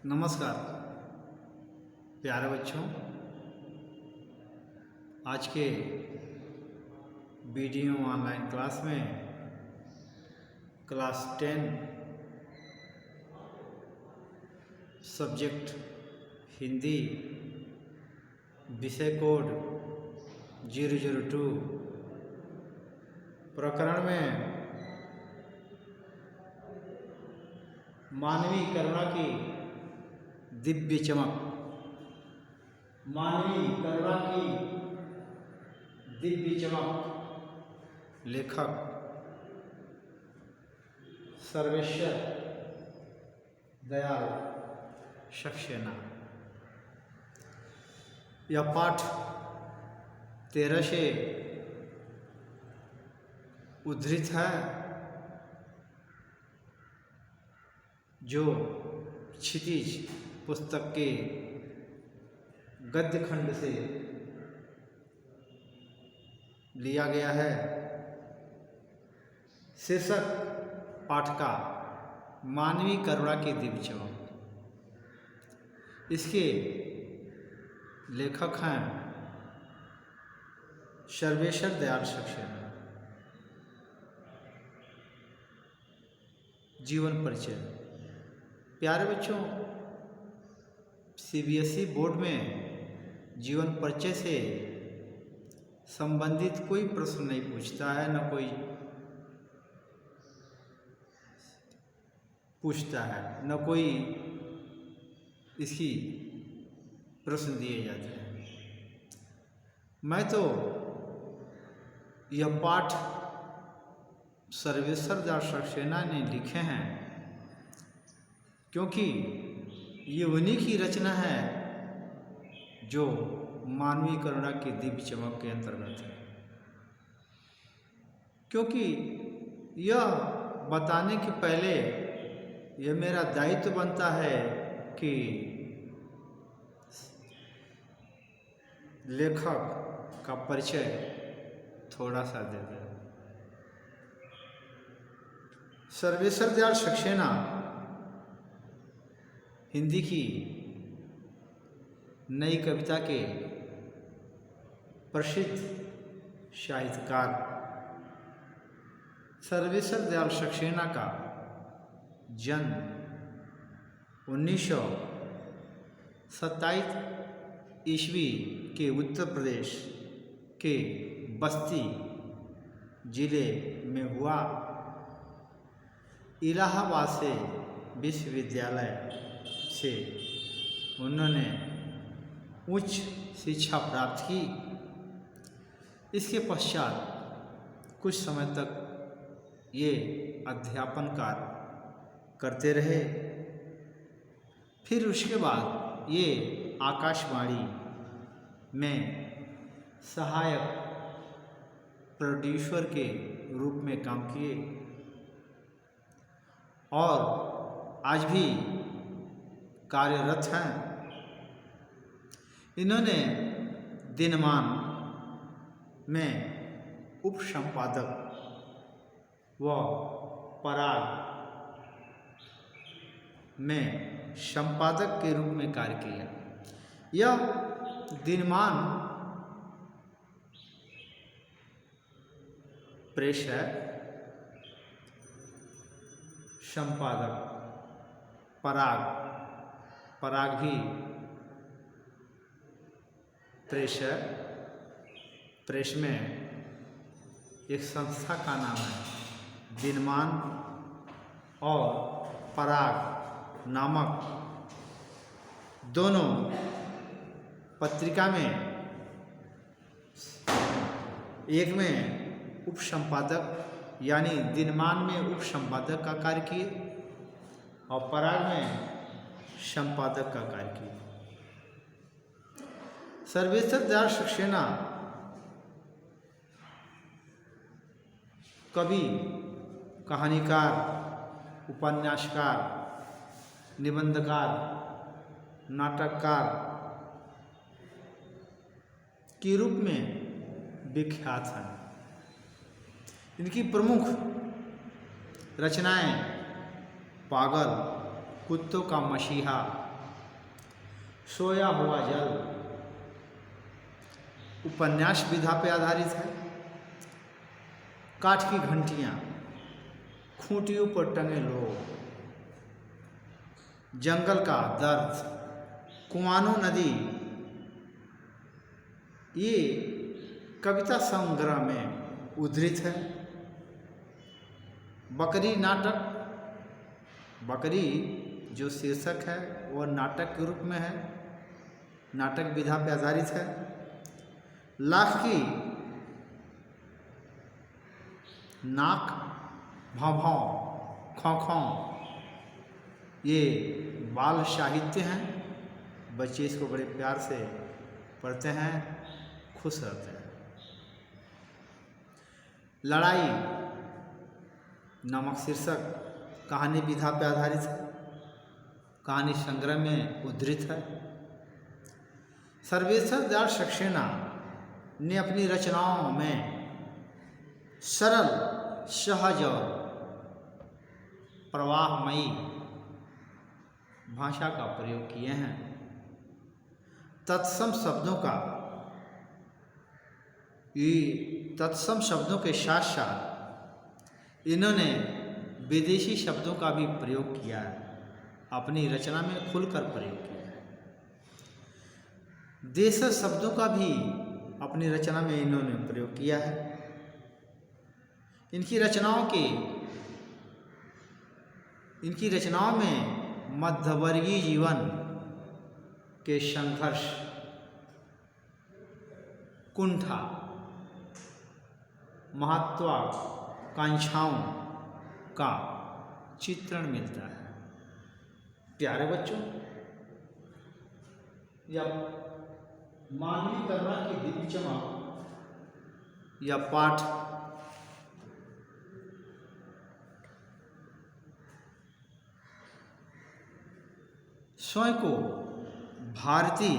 नमस्कार प्यारे बच्चों। आज के वीडियो ऑनलाइन क्लास में क्लास 10 सब्जेक्ट हिंदी विषय कोड 002 प्रकरण में मानवीय करुणा की दिव्य चमक, मानवीय करुणा की दिव्य चमक, लेखक सर्वेश्वर दयाल सक्सेना। यह पाठ 13 से उद्धृत है, जो क्षितिज पुस्तक के गद्य खंड से लिया गया है। शीर्षक पाठ का मानवीय करुणा की दिव्य चमक। इसके लेखक हैं सर्वेश्वर दयाल सक्सेना। जीवन परिचय। प्यारे बच्चों, सीबीएसई बोर्ड में जीवन परिचय से संबंधित कोई प्रश्न नहीं पूछता है, न कोई पूछता है, न कोई इसकी प्रश्न दिए जाते हैं। मैं तो यह पाठ सर्वेश्वर दयाल सक्सेना ने लिखे हैं, क्योंकि ये उन्हीं की रचना है जो मानवीय करुणा की दिव्य चमक के अंतर्गत है। क्योंकि यह बताने के पहले यह मेरा दायित्व बनता है कि लेखक का परिचय थोड़ा सा दे दें। सर्वेश्वर दयाल सक्सेना हिंदी की नई कविता के प्रसिद्ध साहित्यकार सर्वेश्वर दयाल सक्सेना का जन्म 1927 ईस्वी के उत्तर प्रदेश के बस्ती जिले में हुआ। इलाहाबाद से विश्वविद्यालय से उन्होंने उच्च शिक्षा प्राप्त की। इसके पश्चात कुछ समय तक ये अध्यापन कार्य करते रहे। फिर उसके बाद ये आकाशवाणी में सहायक प्रोड्यूसर के रूप में काम किए और आज भी कार्यरत हैं। इन्होंने दिनमान में उप संपादक व पराग में संपादक के रूप में कार्य किया। यह दिनमान प्रेस है, संपादक पराग भी प्रेस है। प्रेस में एक संस्था का नाम है दिनमान और पराग नामक दोनों पत्रिका में एक में उप संपादक यानी दिनमान में उप संपादक का कार्य किए और पराग में संपादक का कार्य किए। सर्वेश्वर दयाल सक्सेना कवि, कहानीकार, उपन्यासकार, निबंधकार, नाटककार के रूप में विख्यात हैं। इनकी प्रमुख रचनाएं पागल, कुत्तों का मसीहा, सोया हुआ जल उपन्यास विधा पे आधारित है। काठ की घंटियां, खूंटियों पर टंगे लोग, जंगल का दर्द, कुआनो नदी, ये कविता संग्रह में उद्धृत है। बकरी नाटक, बकरी जो शीर्षक है वह नाटक के रूप में है, नाटक विधा पर आधारित है। लाख की नाक, भाव, खौं, ये बाल साहित्य हैं। बच्चे इसको बड़े प्यार से पढ़ते हैं, खुश रहते हैं। लड़ाई नामक शीर्षक कहानी विधा पर आधारित है, कहानी संग्रह में उद्धृत है। सर्वेश्वर दयाल सक्सेना ने अपनी रचनाओं में सरल, सहज और प्रवाहमयी भाषा का प्रयोग किए हैं। तत्सम शब्दों के साथ साथ इन्होंने विदेशी शब्दों का भी प्रयोग किया है, अपनी रचना में खुलकर प्रयोग किया है। देशज शब्दों का भी अपनी रचना में इन्होंने प्रयोग किया है। इनकी रचनाओं में मध्यवर्गीय जीवन के संघर्ष, कुंठा, महत्वाकांक्षाओं का चित्रण मिलता है। प्यारे बच्चों, या मानवीय करुणा की दिव्य चमक या पाठ स्वयं को भारतीय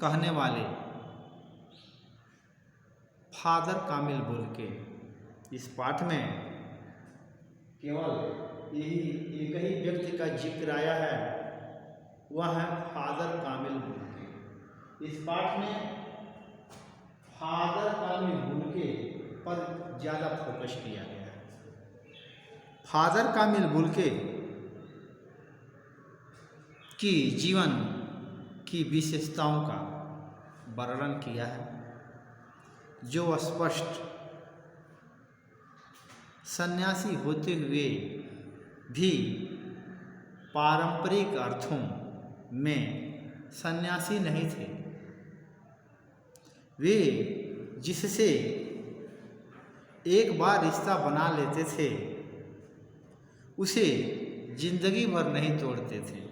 कहने वाले फादर कामिल बुल्के, इस पाठ में केवल एक ही व्यक्ति का जिक्र आया है, वह है फादर कामिल बुल्के। इस पाठ में फादर कामिल बुल्के पर ज़्यादा फोकस किया गया है। फादर कामिल बुल्के की जीवन की विशेषताओं का वर्णन किया है, जो स्पष्ट सन्यासी होते हुए भी पारंपरिक अर्थों में सन्यासी नहीं थे। वे जिससे एक बार रिश्ता बना लेते थे उसे जिंदगी भर नहीं तोड़ते थे।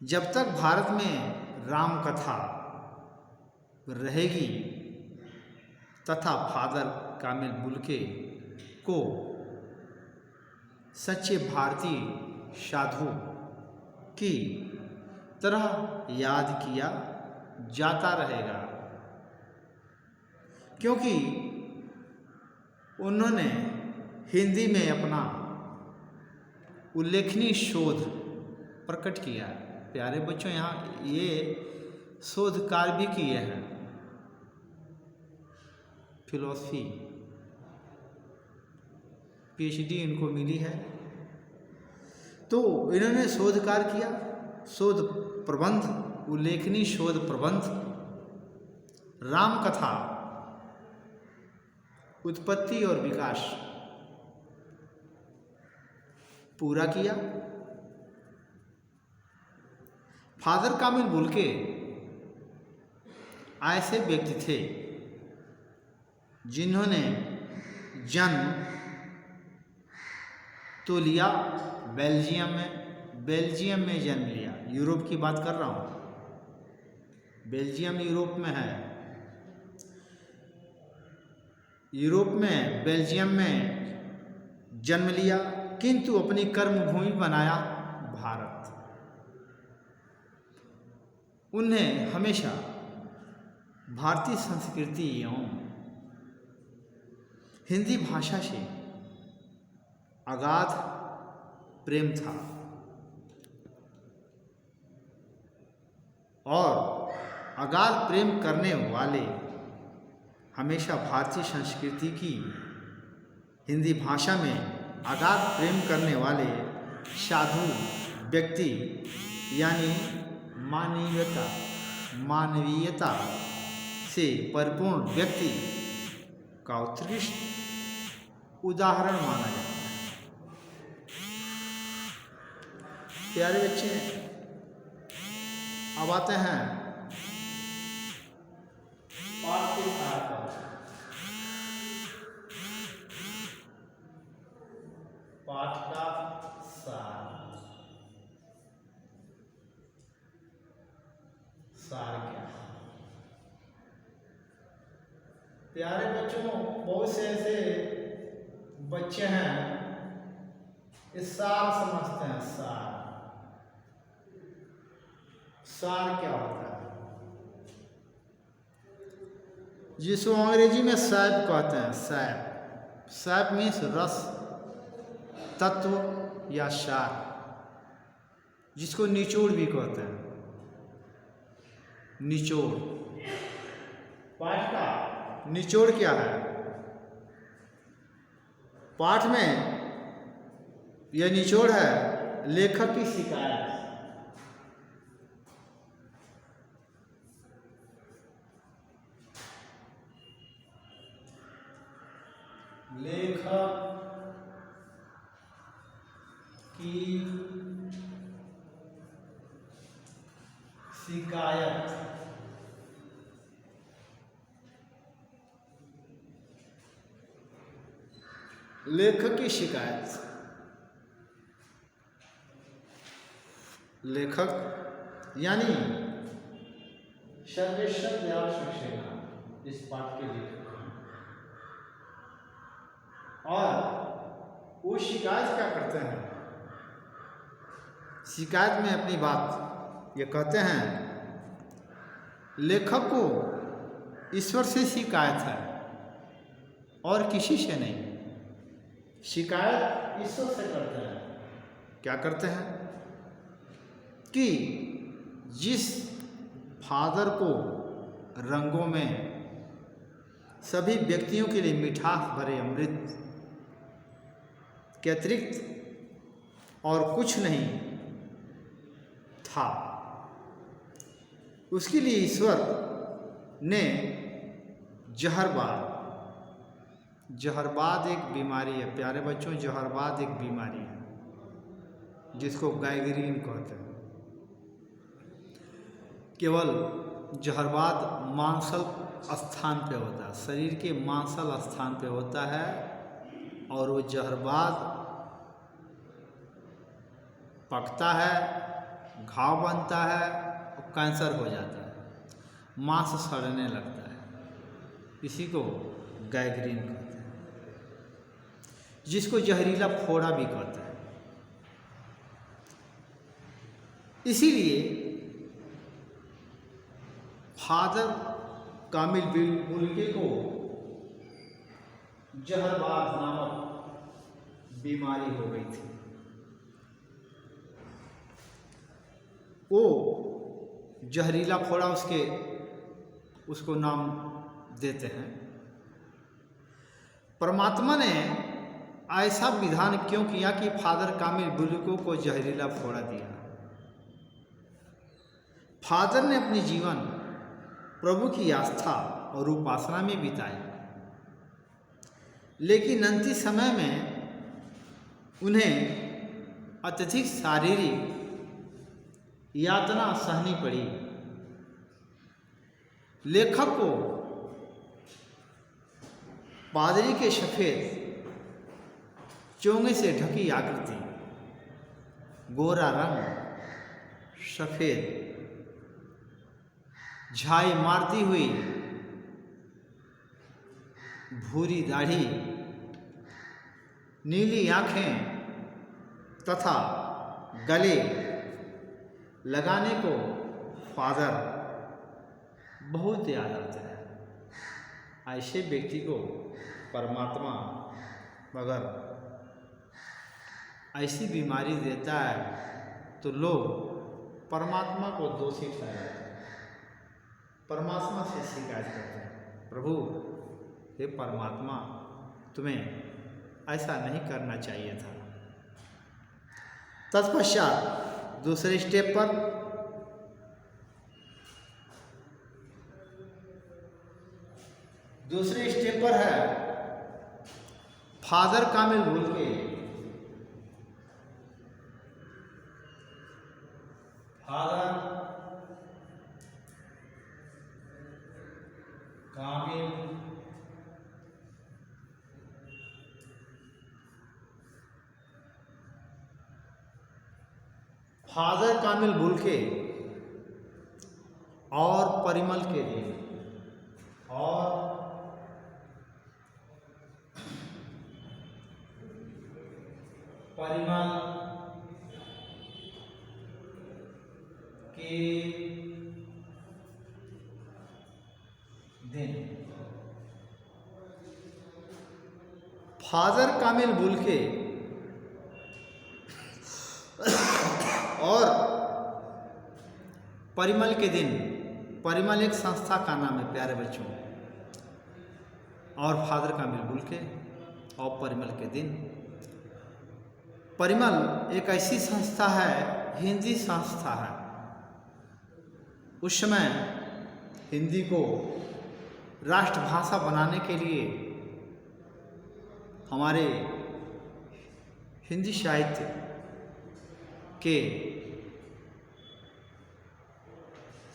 जब तक भारत में राम कथा रहेगी तथा फादर कामिल बुल्के को सच्चे भारतीय साधु की तरह याद किया जाता रहेगा, क्योंकि उन्होंने हिंदी में अपना उल्लेखनीय शोध प्रकट किया। प्यारे बच्चों, यहाँ ये शोध कार्य भी किए हैं, फिलॉसफी पीएचडी इनको मिली है। तो इन्होंने शोध कार्य किया, शोध प्रबंध, उल्लेखनीय शोध प्रबंध राम कथा उत्पत्ति और विकास पूरा किया। फादर कामिल बुल्के ऐसे व्यक्ति थे जिन्होंने जन्म तो लिया बेल्जियम में जन्म लिया। यूरोप की बात कर रहा हूँ, बेल्जियम यूरोप में है। यूरोप में बेल्जियम में जन्म लिया, किंतु अपनी कर्मभूमि बनाया भारत। उन्हें हमेशा भारतीय संस्कृति एवं हिंदी भाषा से अगाध प्रेम था। और अगाध प्रेम करने वाले, हमेशा भारतीय संस्कृति की हिंदी भाषा में अगाध प्रेम करने वाले साधु व्यक्ति यानी मानवीयता से परिपूर्ण व्यक्ति का उत्कृष्ट उदाहरण माना जाता है। प्यारे बच्चे, अब आते हैं पाठ के सार पर। पाठ का सार क्या है? प्यारे बच्चों, बहुत से ऐसे बच्चे हैं इस सार समझते हैं। सार क्या होता है? जिसको अंग्रेजी में सैप कहते हैं। सैप मीन्स रस, तत्व या सार, जिसको निचोड़ भी कहते हैं। निचोड़, पाठ का निचोड़ क्या है? पाठ में यह निचोड़ है लेखक की शिकायत। लेखक की शिकायत। लेखक की शिकायत। लेखक यानी सर्वेश्वर दयाल सक्सेना इस पाठ के लेखक हैं। और वो शिकायत क्या करते हैं? शिकायत में अपनी बात ये कहते हैं, लेखक को ईश्वर से शिकायत है और किसी से नहीं। शिकायत ईश्वर से करते हैं। क्या करते हैं? कि जिस फादर को रंगों में सभी व्यक्तियों के लिए मिठास भरे अमृत के अतिरिक्त और कुछ नहीं था, उसके लिए ईश्वर ने जहरबाद एक बीमारी है। प्यारे बच्चों, जहरबाद एक बीमारी है जिसको गैंग्रीन कहते हैं। केवल जहरबाद मांसल स्थान पे होता है, शरीर के मांसल स्थान पे होता है, और वो जहरबाद पकता है, घाव बनता है और कैंसर हो जाता है, मांस सड़ने लगता है। इसी को गैंग्रीन कहते हैं, जिसको जहरीला फोड़ा भी कहते हैं। इसीलिए फादर कामिल बुल्के को जहरबाद नामक बीमारी हो गई थी। वो जहरीला फोड़ा उसको नाम देते हैं। परमात्मा ने ऐसा विधान क्यों किया कि फादर कामिल बुल्के को जहरीला फोड़ा दिया? फादर ने अपनी जीवन प्रभु की आस्था और उपासना में बिताई, लेकिन अंतिम समय में उन्हें अत्यधिक शारीरिक यातना सहनी पड़ी। लेखक को पादरी के सफेद चोंगे से ढकी आकृति, गोरा रंग, सफेद झाई मारती हुई भूरी दाढ़ी, नीली आंखें तथा गले लगाने को फादर बहुत याद आते हैं। ऐसे व्यक्ति को परमात्मा अगर ऐसी बीमारी देता है तो लोग परमात्मा को दोषी ठहराते हैं। परमात्मा से शिकायत करते हैं, प्रभु हे परमात्मा, तुम्हें ऐसा नहीं करना चाहिए था। तत्पश्चात दूसरे स्टेप पर है फादर कामिल बोल के, फादर कामिल बोल के और परिमल के दिन, और परिमल के दिन, फादर कामिल बोल के और परिमल के दिन। परिमल एक संस्था का नाम है प्यारे बच्चों, और फादर कामिल बोल के और परिमल के दिन। परिमल एक ऐसी संस्था है, हिंदी संस्था है। उस समय हिंदी को राष्ट्रभाषा बनाने के लिए हमारे हिंदी साहित्य के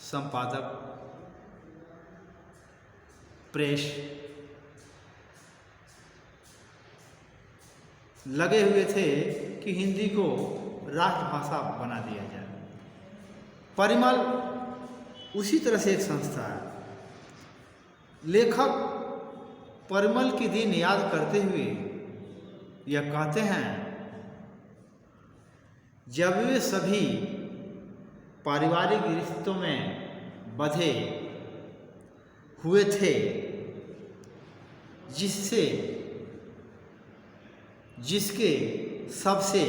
संपादक, प्रेस लगे हुए थे कि हिंदी को राष्ट्रभाषा बना दिया जाए। परिमल उसी तरह से एक संस्था है। लेखक परिमल के दिन याद करते हुए यह कहते हैं, जब वे सभी पारिवारिक रिश्तों में बंधे हुए थे, जिसके सबसे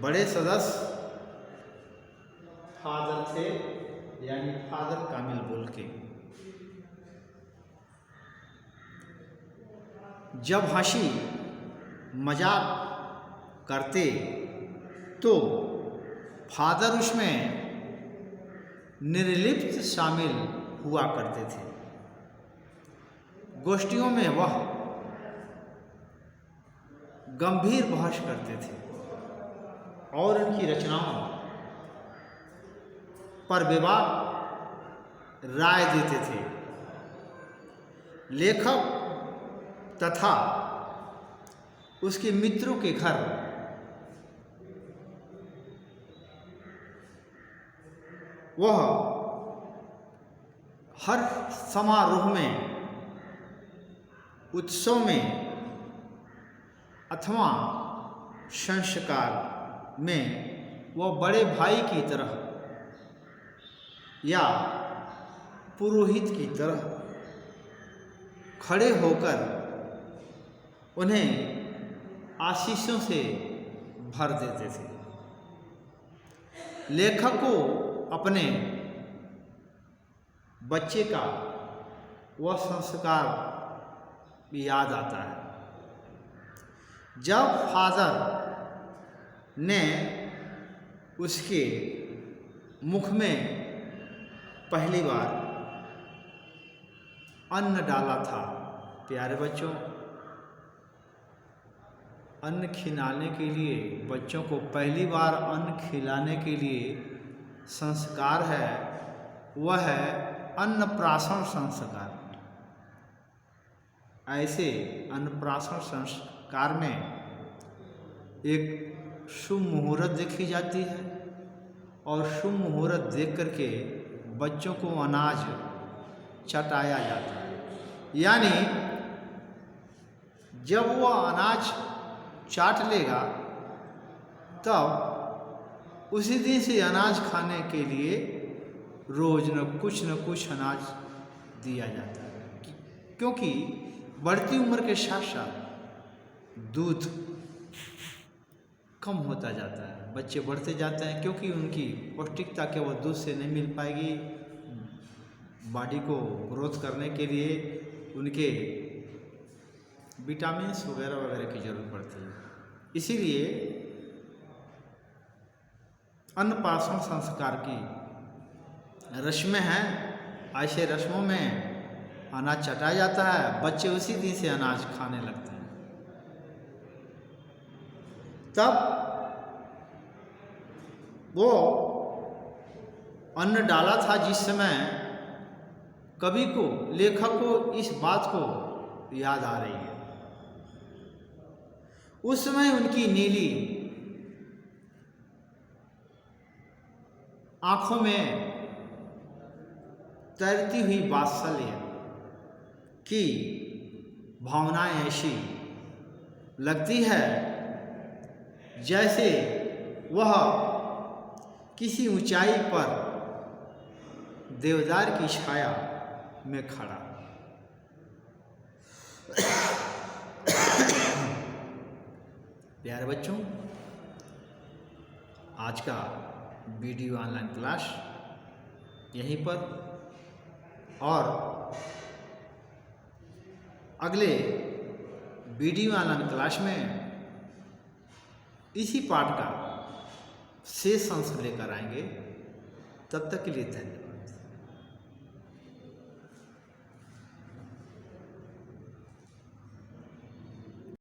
बड़े सदस्य फादर थे, यानी फादर कामिल बोल के। जब हंसी मजाक करते तो फादर उसमें निर्लिप्त शामिल हुआ करते थे। गोष्ठियों में वह गंभीर बहस करते थे और उनकी रचनाओं पर विवाद राय देते थे। लेखक तथा उसके मित्रों के घर वह हर समारोह में, उत्सव में अथवा संस्कार में वह बड़े भाई की तरह या पुरोहित की तरह खड़े होकर उन्हें आशीषों से भर देते थे। लेखक को अपने बच्चे का वह संस्कार याद आता है जब फादर ने उसके मुख में पहली बार अन्न डाला था। प्यारे बच्चों, अन्न खिलाने के लिए, बच्चों को पहली बार अन्न खिलाने के लिए संस्कार है, वह है अन्नप्राशन संस्कार। ऐसे अन्नप्राशन संस्कार में एक शुभ मुहूर्त देखी जाती है और शुभ मुहूर्त देख करके बच्चों को अनाज चटाया जाता है। यानी जब वह अनाज चाट लेगा तब उसी दिन से अनाज खाने के लिए रोज न कुछ अनाज दिया जाता है, क्योंकि बढ़ती उम्र के साथ साथ दूध कम होता जाता है। बच्चे बढ़ते जाते हैं क्योंकि उनकी पौष्टिकता केवल दूध से नहीं मिल पाएगी, बॉडी को ग्रोथ करने के लिए उनके विटामिन्स वगैरह वगैरह की ज़रूरत पड़ती है। इसीलिए अन्नप्राशन संस्कार की रस्में हैं। ऐसे रस्मों में अनाज चटाया जाता है, बच्चे उसी दिन से अनाज खाने लगते हैं। तब वो अन्न डाला था जिस समय कवि को, लेखक को इस बात को याद आ रही है। उस समय उनकी नीली आंखों में तैरती हुई वात्सल्य की भावनाएं ऐसी लगती है जैसे वह किसी ऊंचाई पर देवदार की छाया में खड़ा। प्यारे बच्चों, आज का वीडियो ऑनलाइन क्लास यहीं पर, और अगले वीडियो ऑनलाइन क्लास में इसी पाठ का शेष अंश लेकर आएंगे। तब तक के लिए धन्यवाद।